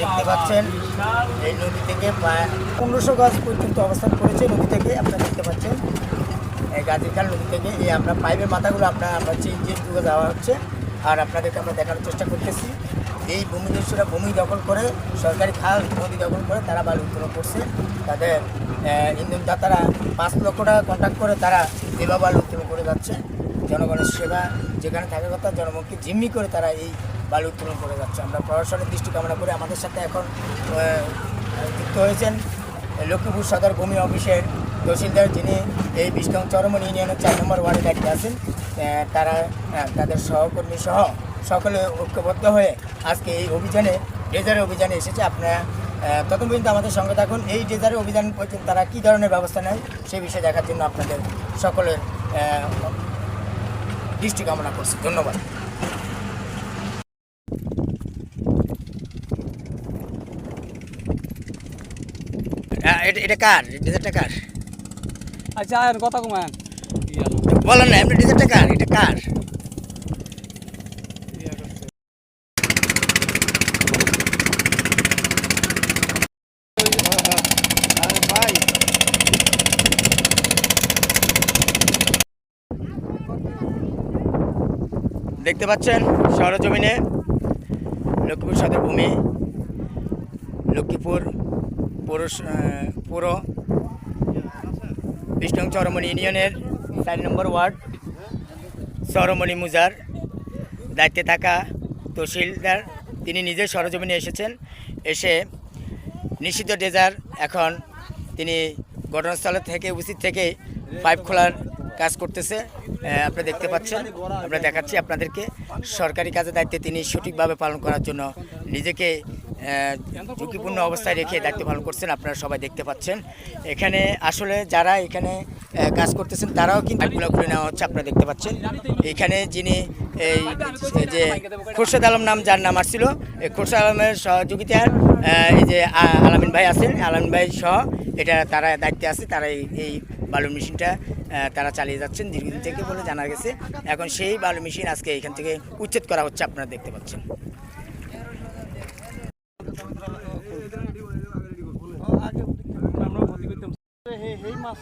দেখতে পাচ্ছেন এই নদী থেকে প্রায় 1500 গজ পর্যন্ত অবস্থান করেছে নদী থেকে। আপনারা দেখতে পাচ্ছেন এই গাজীখাল নদী থেকে এই আমরা পাইপের মাথাগুলো আমরা চেঞ্জের যুগে দেওয়া হচ্ছে। আর আপনাদেরকে আমরা দেখানোর চেষ্টা করতেছি এই ভূমিদস্যুরা ভূমি দখল করে সরকারি খাল নদী দখল করে তারা বালু উত্তোলন করছে। তাদের ইন্ধনদাতারা 5 লক্ষ টাকা কন্ট্যাক্ট করে তারা এভাবে বালু উত্তোলন করে যাচ্ছে। জনগণের সেবা যেখানে থাকার কথা জনগণকে জিম্মি করে তারা এই বালু উত্তোলন করে যাচ্ছে। আমরা প্রশাসনের দৃষ্টি কামনা করে আমাদের সাথে এখন যুক্ত হয়েছেন লক্ষ্মীপুর সদর ভূমি অফিসের তহসিলদার, যিনি এই 20 নং চরমনি ইউনিয়নের 4 নম্বর ওয়ার্ডে দায়িত্বে আছেন। তারা তাদের সহকর্মী সহ সকলে ঐক্যবদ্ধ হয়ে আজকে এই অভিযানে ড্রেজারের অভিযানে এসেছে। আপনারা তখন পর্যন্ত আমাদের সঙ্গে থাকুন। এই ড্রেজারের অভিযান পর্যন্ত তারা কী ধরনের ব্যবস্থা নেয় সেই বিষয়ে দেখার জন্য আপনাদের সকলের দৃষ্টি কামনা করছি। ধন্যবাদ। এটা কার ড্রেজারটা কার? আচ্ছা কথা কমান বলেন না, এমনি ড্রেজারটা কার? এটা কার? দেখতে পাচ্ছেন সরজমিনে লক্ষ্মীপুর সদর ভূমি লক্ষ্মীপুর পৌর 20 নং চরমনি ইউনিয়নের 4 নম্বর ওয়ার্ড চরমনি মুজার দায়িত্বে থাকা তহসিলদার তিনি নিজে সরজমিনে এসেছেন। এসে নিষিদ্ধ ড্রেজার এখন তিনি ঘটনাস্থলে থেকে উপস্থিত থেকে পাইপ খোলার কাজ করতেছে। আপনারা দেখতে পাচ্ছেন, আমরা দেখাচ্ছি আপনাদেরকে। সরকারি কাজের দায়িত্বে তিনি সঠিকভাবে পালন করার জন্য নিজেকে ঝুঁকিপূর্ণ অবস্থায় রেখে দায়িত্ব পালন করছেন। আপনারা সবাই দেখতে পাচ্ছেন। এখানে আসলে যারা এখানে কাজ করতেছেন তারাও কিন্তু পাইপগুলো খুলে নেওয়া হচ্ছে। আপনারা দেখতে পাচ্ছেন এখানে যিনি এই যে খোরশেদ আলম নাম যার নাম আসছিল, এই খোরশেদ আলমের সহযোগিতায় এই যে আলামিন ভাই আছেন, আলামিন ভাই সহ এটা তারা দায়িত্বে আছে। তারা এই বালু মেশিনটা তারা চালিয়ে যাচ্ছেন দীর্ঘদিন থেকে বলে জানা গেছে। এখন সেই বালু মেশিন আজকে এখান থেকে উচ্ছেদ করা হচ্ছে। আপনারা দেখতে পাচ্ছেন। আমরা